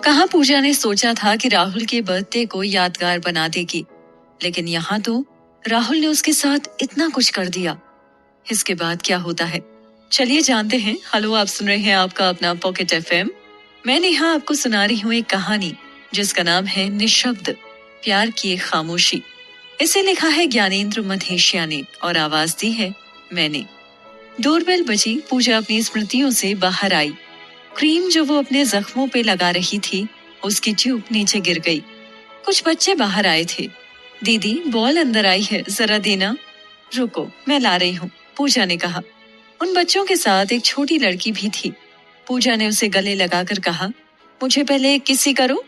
कहाँ पूजा ने सोचा था कि राहुल के बर्थडे को यादगार बना देगी, लेकिन यहाँ तो राहुल ने उसके साथ इतना कुछ कर दिया। इसके बाद क्या होता है, चलिए जानते हैं। हेलो, आप सुन रहे हैं आपका अपना पॉकेट एफएम। मैं नेहा आपको सुना रही हूँ एक कहानी जिसका नाम है निशब्द, प्यार की एक खामोशी। इसे लिखा है ज्ञानेंद्र मधेशिया ने और आवाज दी है मैंने। डोरबेल बजी, पूजा अपनी स्मृतियों से बाहर आई। क्रीम जो वो अपने जख्मों पे लगा रही थी, उसकी ट्यूब नीचे गिर गई। कुछ बच्चे बाहर आए थे। दीदी, बॉल अंदर आई है, जरा देना। रुको, मैं ला रही हूँ, पूजा ने कहा। उन बच्चों के साथ एक छोटी लड़की भी थी। पूजा ने उसे गले लगाकर कहा, मुझे पहले किस्सी करो।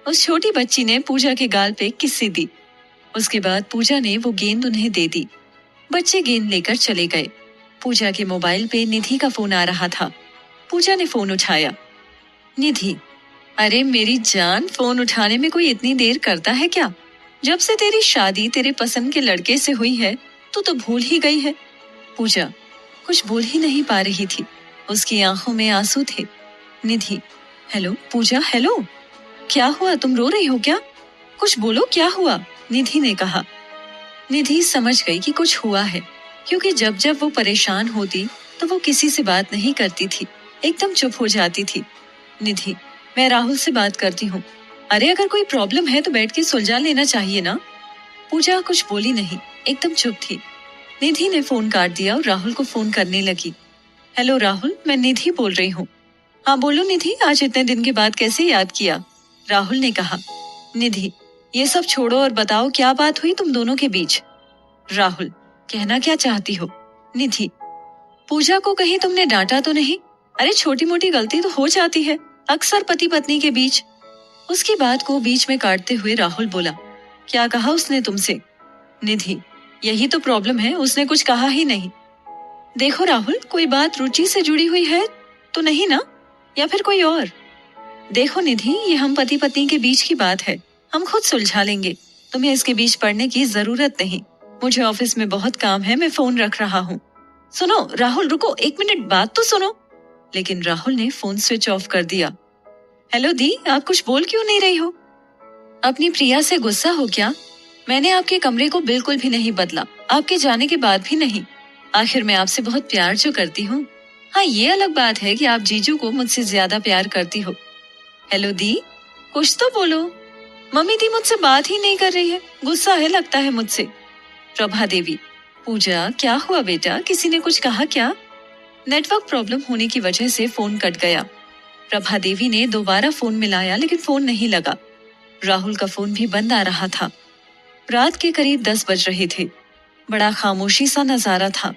उस छोटी बच्ची ने पूजा के गाल पे किस्सी दी। उसके बाद पूजा ने वो गेंद उन्हें दे दी। बच्चे गेंद लेकर चले गए। पूजा के मोबाइल पे निधि का फोन आ रहा था। पूजा ने फोन उठाया। निधि, अरे मेरी जान, फोन उठाने में कोई इतनी देर करता है क्या? जब से तेरी शादी तेरे पसंद के लड़के से हुई है तो भूल ही गई है। पूजा कुछ बोल ही नहीं पा रही थी, उसकी आंखों में आंसू थे। निधि, हेलो पूजा, हेलो, क्या हुआ, तुम रो रही हो क्या? कुछ बोलो, क्या हुआ? निधि ने कहा। निधि समझ गई कि कुछ हुआ है, क्योंकि जब जब वो परेशान होती तो वो किसी से बात नहीं करती थी, एकदम चुप हो जाती थी। निधि, मैं राहुल से बात करती हूँ। अरे अगर कोई प्रॉब्लम है तो बैठ के सुलझा लेना चाहिए ना। पूजा कुछ बोली नहीं, एकदम चुप थी। निधि ने फोन काट दिया और राहुल को फोन करने लगी। हेलो राहुल, मैं निधि बोल रही हूँ। हाँ बोलो निधि, आज इतने दिन के बाद कैसे याद किया? राहुल ने कहा। निधि, ये सब छोड़ो और बताओ क्या बात हुई तुम दोनों के बीच? राहुल, कहना क्या चाहती हो? निधि, पूजा को कहीं तुमने डांटा तो नहीं? अरे छोटी मोटी गलती तो हो जाती है अक्सर पति पत्नी के बीच। उसकी बात को बीच में काटते हुए राहुल बोला, क्या कहा उसने तुमसे? निधि, यही तो प्रॉब्लम है, उसने कुछ कहा ही नहीं। देखो राहुल, कोई बात रुचि से जुड़ी हुई है तो नहीं ना, या फिर कोई और? देखो निधि, ये हम पति पत्नी के बीच की बात है, हम खुद सुलझा लेंगे, तुम्हें इसके बीच पड़ने की जरूरत नहीं। मुझे ऑफिस में बहुत काम है, मैं फोन रख रहा हूँ। सुनो राहुल, रुको एक मिनट, बात तो सुनो। लेकिन राहुल ने फोन स्विच ऑफ कर दिया। हेलो दी, आप कुछ बोल क्यों नहीं रही हो? अपनी प्रिया से गुस्सा हो क्या? मैंने आपके कमरे को बिल्कुल भी नहीं बदला, आपके जाने के बाद भी नहीं। आखिर मैं आपसे बहुत प्यार जो करती हूँ। हाँ, ये अलग बात है कि आप जीजू को मुझसे ज्यादा प्यार करती हो। हेलो दी, कुछ तो बोलो। मम्मी दी मुझसे बात ही नहीं कर रही है, गुस्सा है लगता है मुझसे। प्रभा देवी, पूजा क्या हुआ बेटा, किसी ने कुछ कहा क्या? नेटवर्क प्रॉब्लम होने की वजह से फोन कट गया। प्रभा देवी ने दोबारा फोन मिलाया लेकिन फोन नहीं लगा। राहुल का फोन भी बंद आ रहा था। रात के करीब 10 बज रहे थे। बड़ा खामोशी सा नजारा था।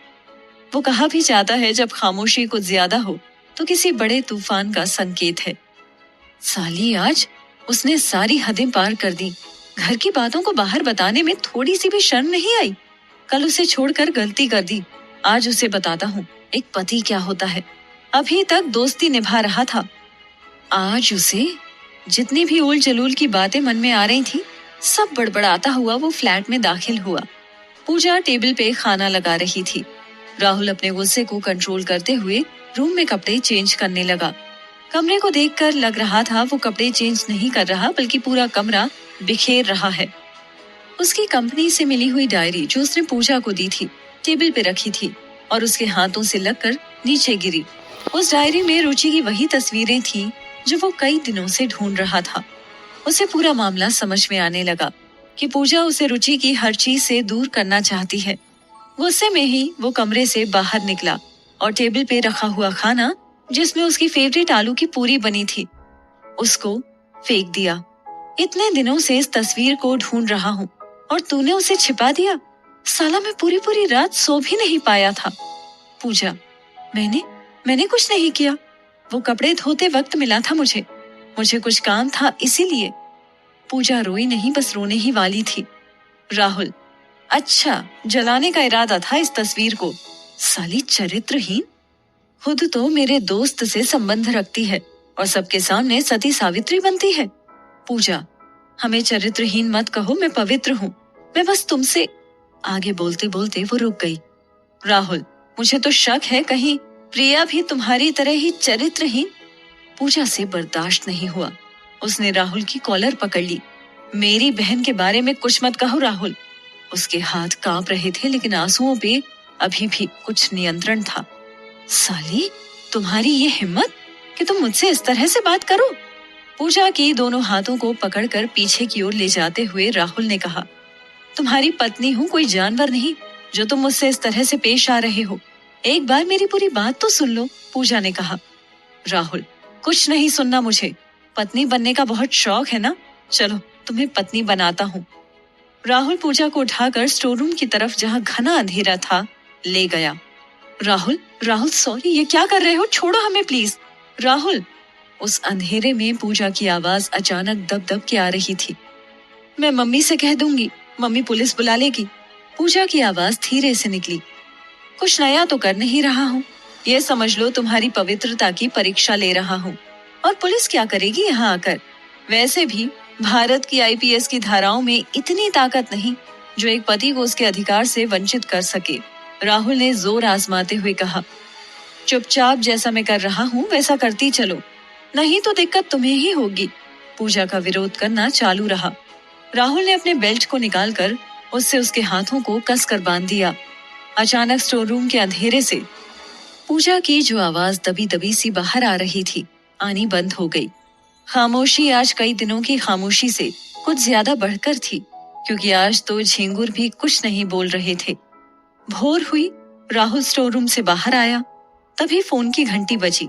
वो कहा भी जाता है जब खामोशी कुछ ज्यादा हो तो किसी बड़े तूफान का संकेत है। साली, आज उसने सारी हदें पार कर दी। घर की बातों को बाहर बताने में थोड़ी सी भी शर्म नहीं आई। कल उसे छोड़कर गलती कर दी, आज उसे बताता हूँ एक पति क्या होता है। अभी तक दोस्ती निभा रहा था, आज उसे जितनी भी उल जलूल की बातें मन में आ रही थी सब बड़बड़ाता हुआ वो फ्लैट में दाखिल हुआ। पूजा टेबल पे खाना लगा रही थी। राहुल अपने गुस्से को कंट्रोल करते हुए रूम में कपड़े चेंज करने लगा। कमरे को देखकर लग रहा था वो कपड़े चेंज नहीं कर रहा बल्कि पूरा कमरा बिखेर रहा है। उसकी कंपनी से मिली हुई डायरी जो उसने पूजा को दी थी टेबल पे रखी थी और उसके हाथों से लगकर नीचे गिरी। उस डायरी में रुचि की वही तस्वीरें थी जो वो कई दिनों से ढूंढ रहा था। उसे पूरा मामला समझ में आने लगा कि पूजा उसे रुचि की हर चीज से दूर करना चाहती है। गुस्से में ही वो कमरे से बाहर निकला और टेबल पे रखा हुआ खाना जिसमें उसकी फेवरेट आलू की पूरी बनी थी उसको फेंक दिया। इतने दिनों से इस तस्वीर को ढूंढ रहा हूँ और तूने उसे छिपा दिया। साला, मैं पूरी पूरी रात सो भी नहीं पाया था। पूजा, मैंने कुछ नहीं किया। वो कपड़े धोते वक्त मिला था मुझे कुछ काम था इसीलिए। पूजा रोई नहीं, बस रोने ही वाली थी। राहुल, अच्छा, जलाने का इरादा था इस तस्वीर को। साली चरित्रहीन, खुद तो मेरे दोस्त से संबंध रखती है और सबके सामने सती सावित्री बनती है। पूजा, हमें चरित्रहीन मत कहो, मैं पवित्र हूँ। मैं बस तुमसे। आगे बोलते बोलते वो रुक गई। राहुल, मुझे तो शक है कहीं प्रिया भी तुम्हारी तरह ही चरित्रहीन। पूजा से बर्दाश्त नहीं हुआ। उसने राहुल की कॉलर पकड़ ली। मेरी बहन के बारे में कुछ मत कहो राहुल। उसके हाथ कांप रहे थे, लेकिन आंसुओं पे अभी भी कुछ नियंत्रण था। साली, तुम्हारी ये हिम्मत कि तुम मुझसे इस तरह से बात करो। पूजा की दोनों हाथों को पकड़कर पीछे की ओर ले जाते हुए राहुल ने कहा, तुम्हारी पत्नी हूँ, कोई जानवर नहीं जो तुम मुझसे इस तरह से पेश आ रहे हो। एक बार मेरी पूरी बात तो सुन लो। पूजा ने कहा। राहुल, कुछ नहीं सुनना मुझे। पत्नी बनने का बहुत शौक है ना, चलो तुम्हें पत्नी बनाता हूँ। राहुल पूजा को उठाकर स्टोर रूम की तरफ, जहाँ घना अंधेरा था, ले गया। राहुल, राहुल सॉरी, ये क्या कर रहे हो? छोड़ो हमें प्लीज। राहुल। उस अंधेरे में पूजा की आवाज अचानक दब दब के आ रही थी। मैं मम्मी से कह दूंगी, मम्मी पुलिस बुला लेगी। पूजा की आवाज धीरे से निकली। कुछ नया तो कर नहीं रहा हूँ, ये समझ लो तुम्हारी पवित्रता की परीक्षा ले रहा हूँ। और पुलिस क्या करेगी यहाँ आकर? वैसे भी भारत की आईपीएस की धाराओं में इतनी ताकत नहीं जो एक पति को उसके अधिकार से वंचित कर सके। राहुल ने जोर आजमाते हुए कहा। चुपचाप जैसा मैं कर रहा हूँ वैसा करती चलो, नहीं तो दिक्कत तुम्हें ही होगी। पूजा का विरोध करना चालू रहा। राहुल ने अपने बेल्ट को निकालकर उससे उसके हाथों को कसकर बांध दिया। अचानक स्टोर रूम के अंधेरे से पूजा की जो आवाज दबी दबी सी बाहर आ रही थी, आनी बंद हो गई। खामोशी आज कई दिनों की खामोशी से कुछ ज्यादा बढ़कर थी, क्योंकि आज तो झिंगुर भी कुछ नहीं बोल रहे थे। भोर हुई। राहुल स्टोर रूम से बाहर आया, तभी फोन की घंटी बजी।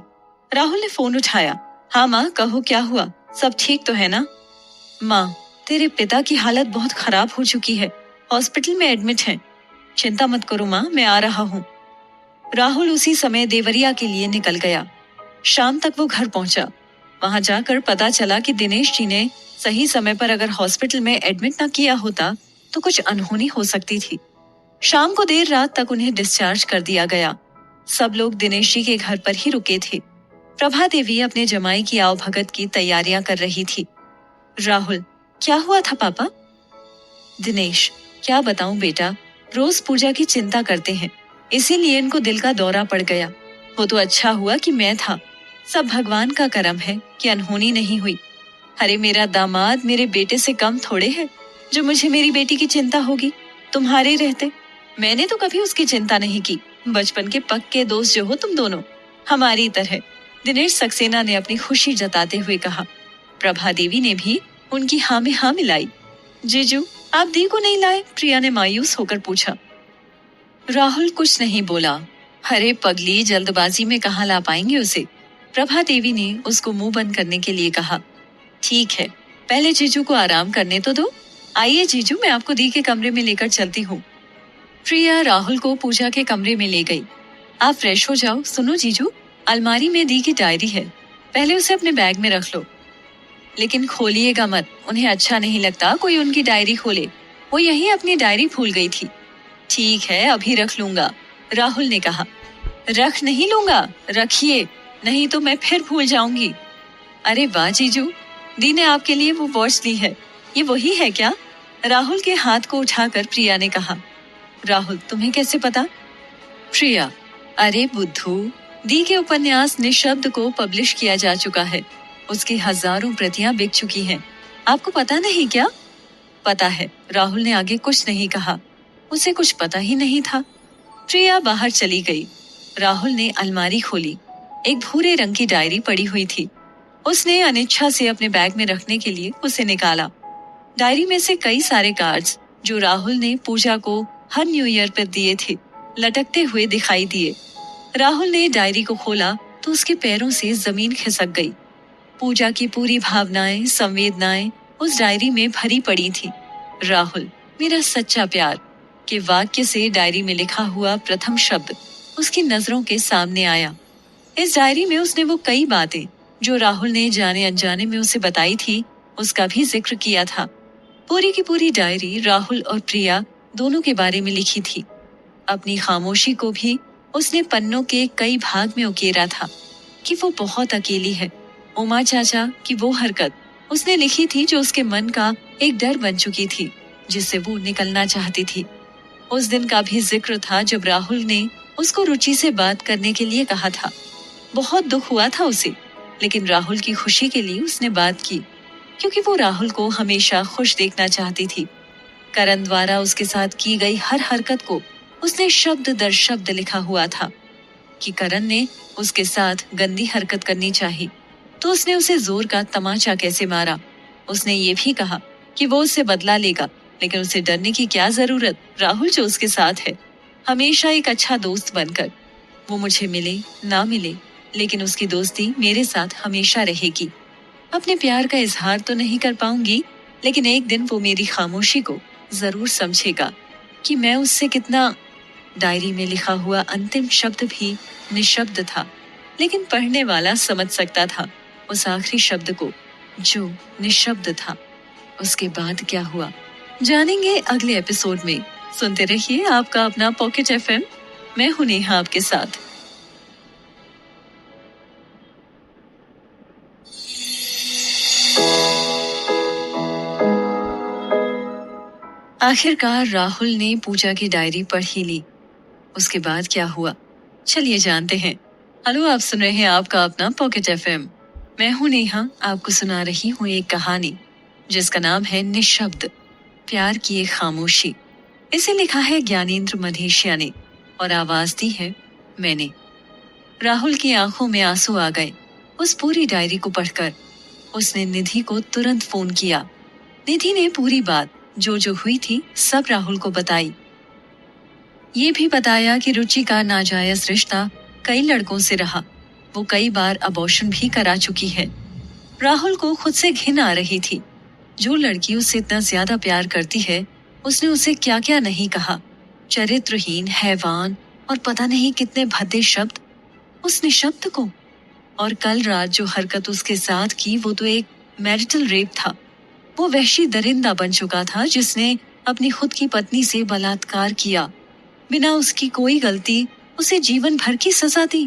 राहुल ने फोन उठाया। हाँ माँ, कहो क्या हुआ? सब ठीक तो है ना? माँ, तेरे पिता की हालत बहुत खराब हो चुकी है, हॉस्पिटल में एडमिट हैं। चिंता मत करो माँ, मैं आ रहा हूँ। राहुल उसी समय देवरिया के लिए निकल गया। शाम तक वो घर पहुंचा। वहां जाकर पता चला कि दिनेश जी ने सही समय पर अगर हॉस्पिटल में एडमिट न किया होता तो कुछ अनहोनी हो सकती थी। शाम को देर रात तक उन्हें डिस्चार्ज कर दिया गया। सब लोग दिनेश जी के घर पर ही रुके थे। प्रभा देवी अपने जमाई की आवभगत की तैयारियां कर रही थी। राहुल, क्या हुआ था पापा? दिनेश, क्या बताऊं बेटा, रोज पूजा की चिंता करते हैं, इसीलिए इनको दिल का दौरा पड़ गया। वो तो अच्छा हुआ कि मैं था। सब भगवान का करम है कि अनहोनी नहीं हुई। अरे मेरा दामाद मेरे बेटे से कम थोड़े है जो मुझे मेरी बेटी की चिंता होगी। तुम्हारे रहते मैंने तो कभी उसकी चिंता नहीं की। बचपन के पक्के दोस्त जो हो तुम दोनों, हमारी तरह। दिनेश सक्सेना ने अपनी खुशी जताते हुए कहा। प्रभा देवी ने भी उनकी हाँ में हाँ मिलाई। जीजू, आप दी को नहीं लाए? प्रिया ने मायूस होकर पूछा। राहुल कुछ नहीं बोला। अरे पगली, जल्दबाजी में कहाँ ला पाएंगे उसे? प्रभा देवी ने उसको मुंह बंद करने के लिए कहा। ठीक है, पहले जीजू को आराम करने तो दो। आइए जीजू, मैं आपको दी के कमरे में लेकर चलती हूँ। प्रिया राहुल को पूजा के कमरे में ले गई। आप फ्रेश हो जाओ। सुनो जीजू, अलमारी में दी की डायरी है, पहले उसे अपने बैग में रख लो। लेकिन खोलिएगा मत, उन्हें अच्छा नहीं लगता कोई उनकी डायरी खोले। वो यही अपनी डायरी भूल गई थी। ठीक है, अभी रख लूंगा, राहुल ने कहा। रख नहीं लूंगा, रखिए, नहीं तो मैं फिर भूल जाऊंगी। अरे वाह जीजू, दी ने आपके लिए वो वॉच ली है, ये वही है क्या? राहुल के हाथ को उठाकर प्रिया ने कहा। राहुल, तुम्हें कैसे पता? प्रिया, अरे बुद्धू, दी के उपन्यास निशब्द को पब्लिश किया जा चुका है। उसकी हजारों प्रतियां बिक चुकी हैं। आपको पता नहीं क्या? पता है, राहुल ने आगे कुछ नहीं कहा। उसे कुछ पता ही नहीं था। प्रिया बाहर चली गई। राहुल ने अलमारी खोली। एक भूरे रंग की डायरी पड़ी हुई थी। उसने अनिच्छा से अपने बैग में रखने के लिए उसे निकाला। डायरी में से कई सारे कार्ड्स जो राहुल ने पूजा को हर न्यू ईयर पर दिए थे, लटकते हुए दिखाई दिए। राहुल ने डायरी को खोला तो उसके पैरों से जमीन खिसक गई। पूजा की पूरी भावनाएं, संवेदनाएं उस डायरी में भरी पड़ी थी। राहुल, मेरा सच्चा प्यार के वाक्य से डायरी में लिखा हुआ प्रथम शब्द उसकी नजरों के सामने आया। इस डायरी में उसने वो कई बातें जो राहुल ने जाने अनजाने में उसे बताई थी, उसका भी जिक्र किया था। पूरी की पूरी डायरी राहुल और प्रिया दोनों के बारे में लिखी थी। अपनी खामोशी को भी उसने पन्नों के कई भाग में उकेरा था कि वो बहुत अकेली है। उमा चाचा की वो हरकत उसने लिखी थी जो उसके मन का एक डर बन चुकी थी, जिससे वो निकलना चाहती थी। उस दिन का भी जिक्र था जब राहुल ने उसको रुचि से बात करने के लिए कहा था। बहुत दुख हुआ था उसे, लेकिन राहुल की खुशी के लिए उसने बात की, क्योंकि वो राहुल को हमेशा खुश देखना चाहती थी। करण द्वारा उसके साथ की गई हर हरकत को उसने शब्द दर शब्द लिखा हुआ था कि करण ने उसके साथ गंदी हरकत करनी चाहिए तो उसने उसे जोर का तमाचा कैसे मारा। उसने ये भी कहा कि वो उससे बदला लेगा, लेकिन उसे डरने की क्या जरूरत, राहुल जो उसके साथ है, हमेशा एक अच्छा दोस्त बनकर। वो मुझे मिले ना मिले, लेकिन उसकी दोस्ती मेरे साथ हमेशा रहेगी। अपने प्यार का इजहार तो नहीं कर पाऊंगी, लेकिन एक दिन वो मेरी खामोशी को जरूर समझेगा कि मैं उससे कितना। डायरी में लिखा हुआ अंतिम शब्द भी निशब्द था, लेकिन पढ़ने वाला समझ सकता था उस आखिरी शब्द को जो निशब्द था। उसके बाद क्या हुआ जानेंगे अगले एपिसोड में। सुनते रहिए आपका अपना पॉकेट एफएम। मैं हूं नेहा आपके साथ। आखिरकार राहुल ने पूजा की डायरी पढ़ ही ली। उसके बाद क्या हुआ चलिए जानते हैं। हेलो, आप सुन रहे हैं आपका अपना पॉकेट एफएम। मैं हूं नेहा, आपको सुना रही हूँ एक कहानी जिसका नाम है निशब्द, प्यार की एक खामोशी। इसे लिखा है ज्ञानेंद्र मधेशिया ने और आवाज दी है मैंने। राहुल की आंखों में आंसू आ गए उस पूरी डायरी को पढ़कर। उसने निधि को तुरंत फोन किया। निधि ने पूरी बात जो जो हुई थी सब राहुल को बताई। ये भी बताया कि रुचि का नाजायज रिश्ता कई लड़कों से रहा। वो कई बार अबॉर्शन भी करा चुकी है। राहुल को खुद से घिन आ रही थी। जो लड़की उससे इतना ज्यादा प्यार करती है, उसने उसे क्या क्या नहीं कहा। चरित्रहीन, हैवान और पता नहीं कितने भद्दे शब्द उस निशब्द को। और कल रात जो हरकत उसके साथ की वो तो एक मैरिटल रेप था। वो वहशी दरिंदा बन चुका था जिसने अपनी खुद की पत्नी से बलात्कार किया, बिना उसकी कोई गलती उसे जीवन भर की सजा दी।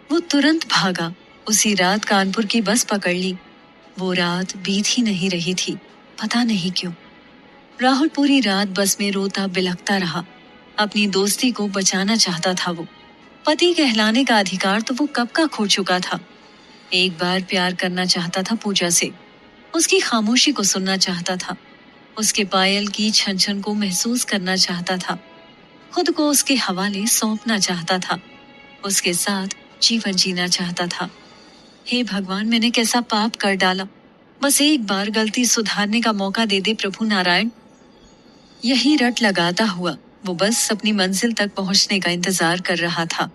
वो तुरंत भागा। उसी रात कानपुर की बस पकड़ ली। वो रात बीत ही नहीं रही थी, पता नहीं क्यों। राहुल पूरी रात बस में रोता बिलखता रहा। अपनी दोस्ती को बचाना चाहता था वो। पति कहलाने का अधिकार तो वो कब का खो चुका था। एक बार प्यार करना चाहता था पूजा से, उसकी खामोशी को सुनना चाहता था, उसके पायल की छन छन को महसूस करना चाहता था, खुद को उसके हवाले सौंपना चाहता था, उसके साथ जीवन जीना चाहता था। हे भगवान, मैंने कैसा पाप कर डाला। बस एक बार गलती सुधारने का मौका दे दे प्रभु नारायण। यही रट लगाता हुआ वो बस अपनी मंजिल तक पहुंचने का इंतजार कर रहा था।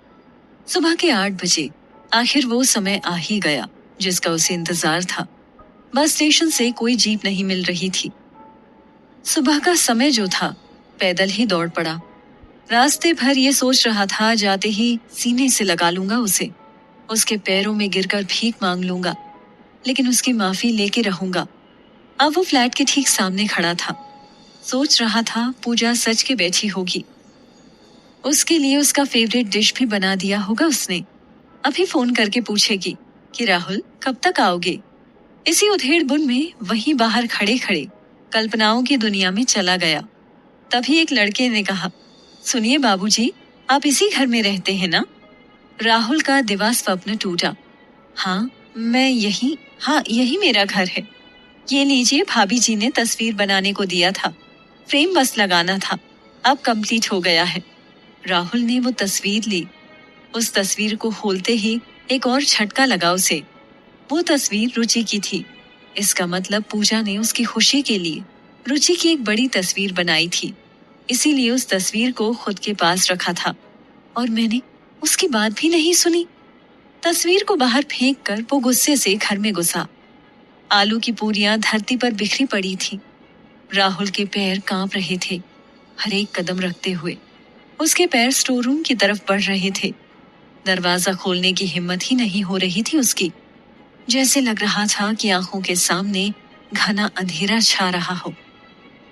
सुबह के 8 बजे आखिर वो समय आ ही गया जिसका उसे इंतजार था। बस स्टेशन से कोई जीप नहीं मिल रही थी। सुबह का समय जो था, पैदल ही दौड़ पड़ा। रास्ते भर ये सोच रहा था जाते ही सीने से लगा लूंगा उसे, उसके पैरों में गिरकर भीख मांग लूंगा, लेकिन उसकी माफी लेके रहूंगा। अब वो फ्लैट के ठीक सामने खड़ा था। सोच रहा था पूजा सच के बैठी होगी। उसके लिए उसका फेवरेट डिश भी बना दिया होगा उसने। अभी फोन करके पूछेगी कि राहुल कब तक आओगे। इसी उधेड़ बुन में वहीं बाहर खड़े खड़े कल्पनाओं की दुनिया में चला गया। तभी एक लड़के ने कहा, सुनिए बाबूजी, आप इसी घर में रहते हैं ना? राहुल का दिवा स्वप्न टूटा। हाँ यही मेरा घर है। ये लीजिए, भाभी जी ने तस्वीर बनाने को दिया था, फ्रेम बस लगाना था, अब कंप्लीट हो गया है। राहुल ने वो तस्वीर ली। उस तस्वीर को खोलते ही एक और झटका लगा उसे। वो तस्वीर रुचि की थी। इसका मतलब पूजा ने उसकी खुशी के लिए रुचि की एक बड़ी तस्वीर बनाई थी, इसीलिए उस तस्वीर को खुद के पास रखा था। और मैंने उसकी बात भी नहीं सुनी। तस्वीर को बाहर फेंक कर वो गुस्से से घर में घुसा। आलू की पूरियां धरती पर बिखरी पड़ी थी। राहुल के पैर कांप रहे थे हर एक कदम रखते हुए। उसके पैर स्टोर रूम की तरफ बढ़ रहे थे। दरवाजा खोलने की हिम्मत ही नहीं हो रही थी उसकी। जैसे लग रहा था कि आंखों के सामने घना अंधेरा छा रहा हो।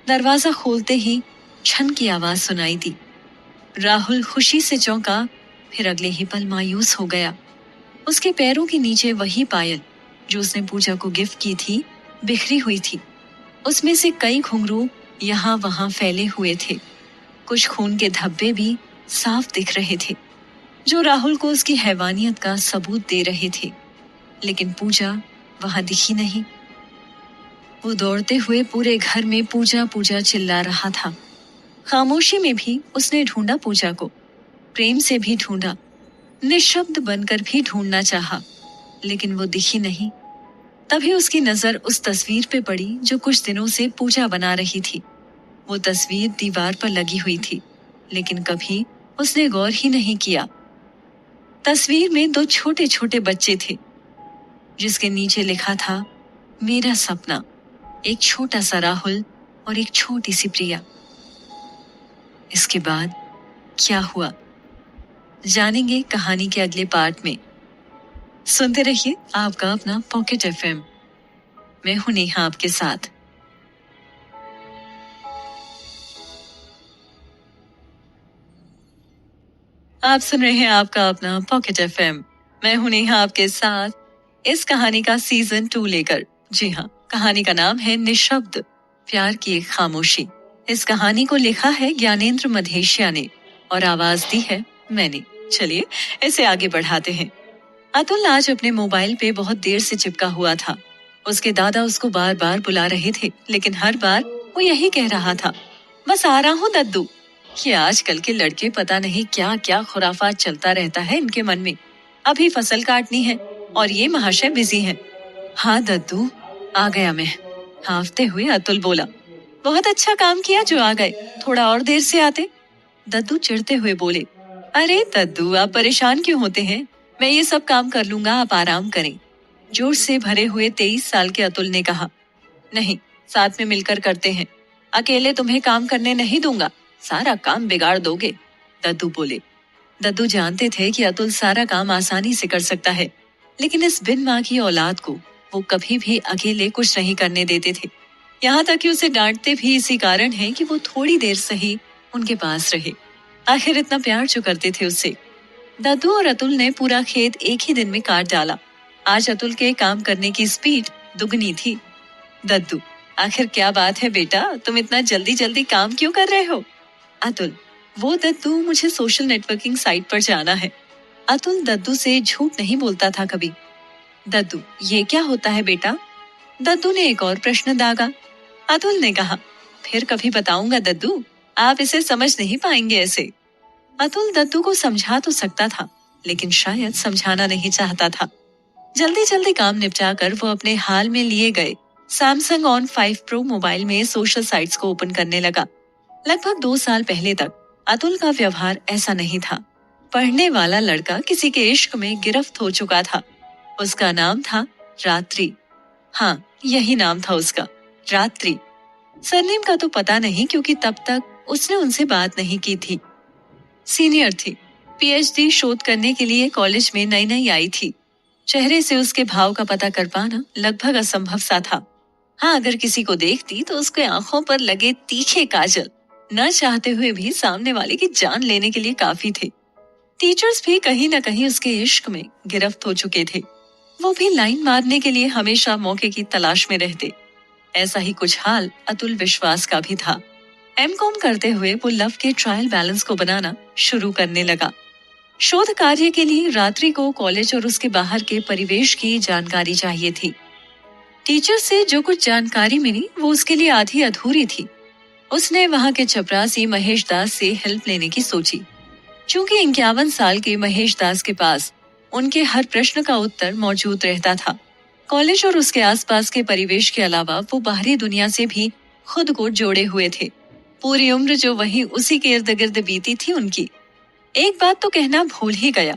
दरवाजा खोलते ही छन की आवाज सुनाई दी। राहुल खुशी से चौंका, फिर अगले ही पल मायूस हो गया। उसके पैरों के नीचे वही पायल जो उसने पूजा को गिफ्ट की थी बिखरी हुई थी। उसमें से कई घुंघरू यहाँ वहां फैले हुए थे। कुछ खून के धब्बे भी साफ दिख रहे थे, जो राहुल को उसकी हैवानियत का सबूत दे रहे थे। लेकिन पूजा वहां दिखी नहीं। वो दौड़ते हुए पूरे घर में पूजा पूजा चिल्ला रहा था। खामोशी में भी उसने ढूंढा पूजा को, प्रेम से भी ढूंढा, निशब्द बनकर भी ढूंढना चाहा, लेकिन वो दिखी नहीं। तभी उसकी नजर उस तस्वीर पे पड़ी जो कुछ दिनों से पूजा बना रही थी। वो तस्वीर दीवार पर लगी हुई थी, लेकिन कभी उसने गौर ही नहीं किया। तस्वीर में दो छोटे छोटे बच्चे थे, जिसके नीचे लिखा था, मेरा सपना। एक छोटा सा राहुल और एक छोटी सी प्रिया। इसके बाद क्या हुआ, जानेंगे कहानी के अगले पार्ट में। सुनते रहिए आपका अपना पॉकेट एफएम। मैं हूं नेहा आपके साथ। आप सुन रहे हैं आपका अपना पॉकेट एफएम। मैं हूं नेहा आपके साथ इस कहानी का सीजन 2 लेकर। जी हाँ, कहानी का नाम है निशब्द, प्यार की एक खामोशी। इस कहानी को लिखा है ज्ञानेंद्र मधेशिया ने और आवाज दी है मैंने। चलिए इसे आगे बढ़ाते हैं। अतुल आज अपने मोबाइल पे बहुत देर से चिपका हुआ था। उसके दादा उसको बार बार बुला रहे थे, लेकिन हर बार वो यही कह रहा था, बस आ रहा हूँ दद्दू। ये आजकल के लड़के पता नहीं क्या क्या खुराफात चलता रहता है इनके मन में। अभी फसल काटनी है और ये महाशय बिजी हैं। हाँ दद्दू, आ गया मैं, हांफते हुए अतुल बोला। बहुत अच्छा काम किया जो आ गए, थोड़ा और देर से आते। दद्दू चिढ़ते हुए बोले, अरे दद्दू आप परेशान क्यों होते हैं, मैं ये सब काम कर लूंगा, आप आराम करें। जोश से भरे हुए 23 साल के अतुल ने कहा, नहीं, साथ में मिलकर करते हैं, अकेले तुम्हें काम करने नहीं दूंगा, सारा काम बिगाड़ दोगे। दद्दू बोले। दद्दू जानते थे कि अतुल सारा काम आसानी से कर सकता है, लेकिन इस बिन माँ की औलाद को वो कभी भी अकेले कुछ नहीं करने देते थे। यहाँ तक कि उसे डांटते भी इसी कारण है कि वो थोड़ी देर सही उनके पास रहे। आखिर इतना प्यार जो करते थे उससे। दद्दू और अतुल ने पूरा खेत एक ही दिन में काट डाला। आज अतुल के काम करने की स्पीड दुगनी थी। दद्दू, आखिर क्या बात है बेटा, तुम इतना जल्दी जल्दी काम क्यों कर रहे हो? अतुल, वो दद्दू, मुझे सोशल नेटवर्किंग साइट पर जाना है। अतुल दद्दू से झूठ नहीं बोलता था कभी। दद्दू, ये क्या होता है बेटा? दद्दू ने एक और प्रश्न दागा। अतुल ने कहा, फिर कभी बताऊंगा दद्दू, आप इसे समझ नहीं पाएंगे ऐसे। अतुल दद्दू को समझा तो सकता था, लेकिन शायद समझाना नहीं चाहता था। जल्दी जल्दी काम निपटाकर वो अपने हाल में लिए गए सैमसंग ऑन 5 प्रो मोबाइल में सोशल साइट्स को ओपन करने लगा। लगभग 2 साल पहले तक अतुल का व्यवहार ऐसा नहीं था। पढ़ने वाला लड़का किसी के इश्क में गिरफ्त हो चुका था। उसका नाम था रात्रि। हाँ, यही नाम था उसका, रात्रि। सरनेम का तो पता नहीं, क्योंकि तब तक उसने उनसे बात नहीं की थी। सीनियर थी, पीएचडी शोध करने के लिए कॉलेज में नई नई आई थी। चेहरे से उसके भाव का पता कर पाना लगभग असंभव सा था। हाँ, अगर किसी को देखती तो उसके आंखों पर लगे तीखे काजल न चाहते हुए भी सामने वाले की जान लेने के लिए काफी थे। टीचर्स भी कहीं न कहीं उसके इश्क में गिरफ्त हो चुके थे। वो भी लाइन मारने के लिए हमेशा मौके की तलाश में रहते। ऐसा ही कुछ हाल अतुल विश्वास का भी था। एमकॉम करते हुए वो लव के ट्रायल बैलेंस को बनाना शुरू करने लगा। शोध कार्य के लिए रात्रि को कॉलेज और उसके बाहर के परिवेश की जानकारी चाहिए थी। टीचर से जो कुछ जानकारी मिली वो उसके लिए आधी अधूरी थी। उसने वहां के चपरासी महेश दास से हेल्प लेने की सोची। चूंकि 51 साल के महेश दास के पास उनके हर प्रश्न का उत्तर मौजूद रहता था। कॉलेज और उसके आसपास के परिवेश के अलावा वो बाहरी दुनिया से भी खुद को जोड़े हुए थे। पूरी उम्र जो वहीं उसी के इर्द गिर्द बीती थी उनकी। एक बात तो कहना भूल ही गया,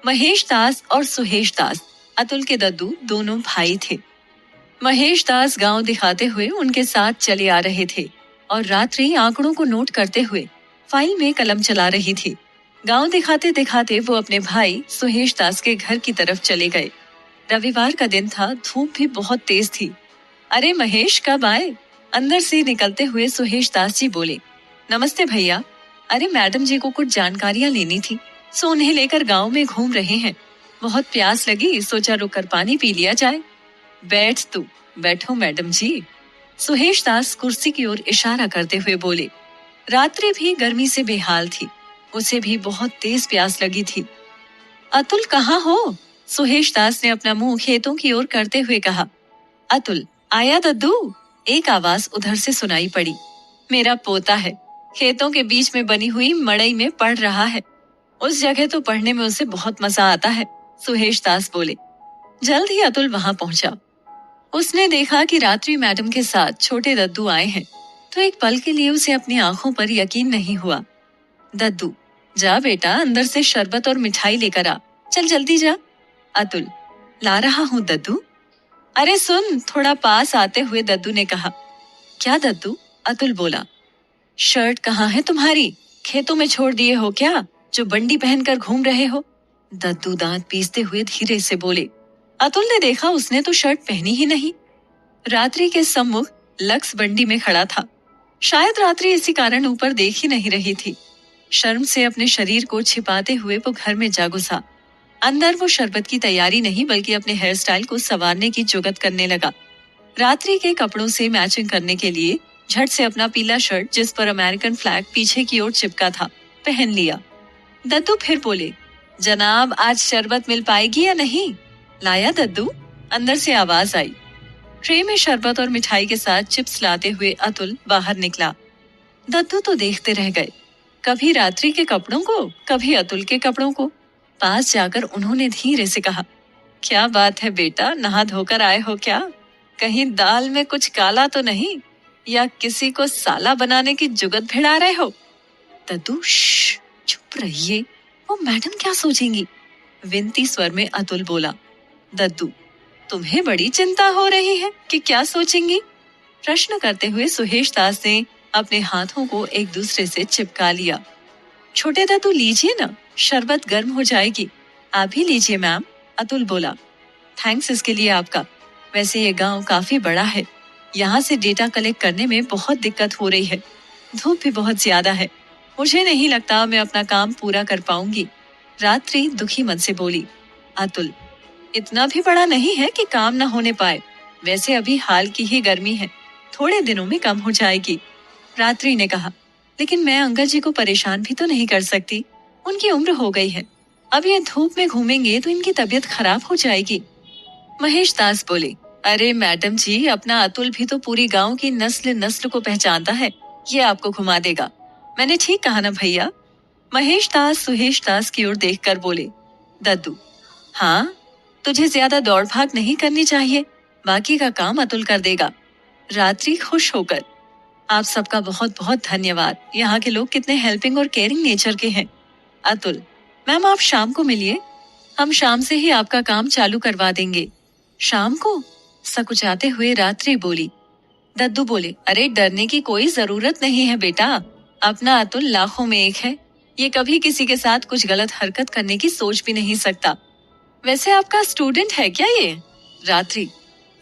महेश दास और सुहेश दास, अतुल के दद्दू, दोनों भाई थे। महेश दास गांव दिखाते हुए उनके साथ चले आ रहे थे और रात्रि आंकड़ों को नोट करते हुए फाइल में कलम चला रही थी। गांव दिखाते दिखाते वो अपने भाई सुहेश दास के घर की तरफ चले गए। रविवार का दिन था, धूप भी बहुत तेज थी। अरे महेश, कब आए? अंदर से निकलते हुए सुहेश दास जी बोले। नमस्ते भैया। अरे मैडम जी को कुछ जानकारियां लेनी थी, सो उन्हें लेकर गांव में घूम रहे हैं। बहुत प्यास लगी, सोचा रुककर पानी पी लिया जाए। बैठ तू। बैठो मैडम जी। सुहेश दास कुर्सी की ओर इशारा करते हुए बोले। रात्रि भी गर्मी से बेहाल थी। उसे भी बहुत तेज प्यास लगी थी। अतुल कहाँ हो? सुहेश दास ने अपना मुंह खेतों की ओर करते हुए कहा। अतुल, आया दद्दू? एक आवाज उधर से सुनाई पड़ी। मेरा पोता है, खेतों के बीच में बनी हुई मड़ई में पढ़ रहा है। उस जगह तो पढ़ने में उसे बहुत मजा आता है, सुहेश दास बोले। जल्द ही अतुल वहां पहुंचा। उसने देखा कि रात्रि मैडम के साथ छोटे दद्दू आए हैं, तो एक पल के लिए उसे अपनी आंखों पर यकीन नहीं हुआ। दद्दू, जा बेटा, अंदर से शरबत और मिठाई लेकर आ। चल जल्दी जा। अतुल, ला रहा हूँ दद्दू। अरे सुन, थोड़ा पास आते हुए दद्दू ने कहा। क्या दद्दू? अतुल बोला। शर्ट कहाँ है तुम्हारी? खेतों में छोड़ दिए हो क्या, जो बंडी पहनकर घूम रहे हो? दद्दू दांत पीसते हुए धीरे से बोले। अतुल ने देखा उसने तो शर्ट पहनी ही नहीं। रात्रि के सम्मुख लक्स बंडी में खड़ा था। शायद रात्रि इसी कारण ऊपर देख ही नहीं रही थी। शर्म से अपने शरीर को छिपाते हुए वो घर में जा घुसा। अंदर वो शरबत की तैयारी नहीं बल्कि अपने हेयर स्टाइल को संवारने की जुगत करने लगा। रात्रि के कपड़ों से मैचिंग करने के लिए झट से अपना पीला शर्ट, जिस पर अमेरिकन फ्लैग पीछे की ओर चिपका था, पहन लिया। दद्दू फिर बोले, जनाब, आज शरबत मिल पाएगी या नहीं? लाया दद्दू? अंदर से आवाज आई। ट्रे में शरबत और मिठाई के साथ चिप्स लाते हुए अतुल बाहर निकला। दद्दू तो देखते रह गए, कभी रात्रि के कपड़ों को, कभी अतुल के कपड़ों को। पास जाकर उन्होंने धीरे से कहा, क्या बात है बेटा, नहा धोकर आए हो क्या? कहीं दाल में कुछ काला तो नहीं, या किसी को साला बनाने की जुगत भिड़ा रहे हो? दद्दू, चुप रहिए, वो मैडम क्या सोचेंगी? विनती स्वर में अतुल बोला। दद्दू, तुम्हें बड़ी चिंता हो रही है कि क्या सोचेंगी? प्रश्न करते हुए सुहेश दास ने अपने हाथों को एक दूसरे से चिपका लिया। छोटे दद्दू, लीजिए ना, शरबत गर्म हो जाएगी। आप भी लीजिए मैम, अतुल बोला। थैंक्स इसके लिए आपका। वैसे ये गांव काफी बड़ा है, यहाँ से डेटा कलेक्ट करने में बहुत दिक्कत हो रही है। धूप भी बहुत ज्यादा है, मुझे नहीं लगता मैं अपना काम पूरा कर पाऊंगी। रात्रि दुखी मन से बोली। अतुल, इतना भी बड़ा नहीं है कि काम न होने पाए। वैसे अभी हाल की ही गर्मी है, थोड़े दिनों में कम हो जाएगी। रात्रि ने कहा, लेकिन मैं अंकल जी को परेशान भी तो नहीं कर सकती, उनकी उम्र हो गई है। अब ये धूप में घूमेंगे तो इनकी तबीयत खराब हो जाएगी। महेश दास बोले, अरे मैडम जी, अपना अतुल भी तो पूरी गांव की नस्ल नस्ल को पहचानता है, ये आपको घुमा देगा। मैंने ठीक कहा ना भैया? महेश दास सुहेश दास की ओर देखकर बोले। दद्दू, हाँ, तुझे ज्यादा दौड़ भाग नहीं करनी चाहिए, बाकी का काम अतुल कर देगा। रात्रि खुश होकर, आप सबका बहुत बहुत धन्यवाद, यहाँ के लोग कितने हेल्पिंग और केयरिंग नेचर के हैं। अतुल, मैम आप शाम को मिलिए, हम शाम से ही आपका काम चालू करवा देंगे। शाम को? सकुचाते हुए रात्रि बोली। दद्दू बोले, अरे डरने की कोई जरूरत नहीं है बेटा, अपना अतुल लाखों में एक है, ये कभी किसी के साथ कुछ गलत हरकत करने की सोच भी नहीं सकता। वैसे आपका स्टूडेंट है क्या ये? रात्रि,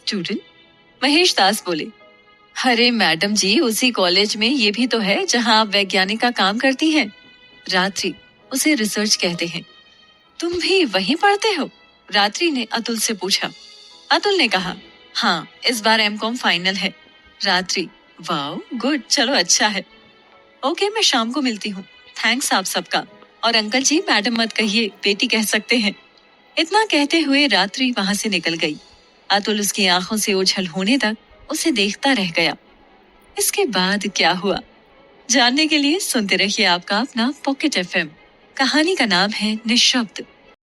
स्टूडेंट? महेश दास बोले, अरे मैडम जी, उसी कॉलेज में ये भी तो है जहां आप वैज्ञानिक का काम करती हैं। रात्रि, उसे रिसर्च कहते हैं। तुम भी वहीं पढ़ते हो? रात्रि ने अतुल से पूछा। अतुल ने कहा, हाँ, इस बार एमकॉम फाइनल है। रात्रि, वाओ, गुड, चलो अच्छा है। ओके, मैं शाम को मिलती हूँ। थैंक्स आप सबका, और अंकल जी मैडम मत कहिए, बेटी कह सकते हैं। इतना कहते हुए रात्रि वहां से निकल गई। अतुल उसकी आंखों से ओझल होने तक उसे देखता रह गया। इसके बाद क्या हुआ, जानने के लिए सुनते रहिए आपका अपना पॉकेट एफएम। कहानी का नाम है निशब्द।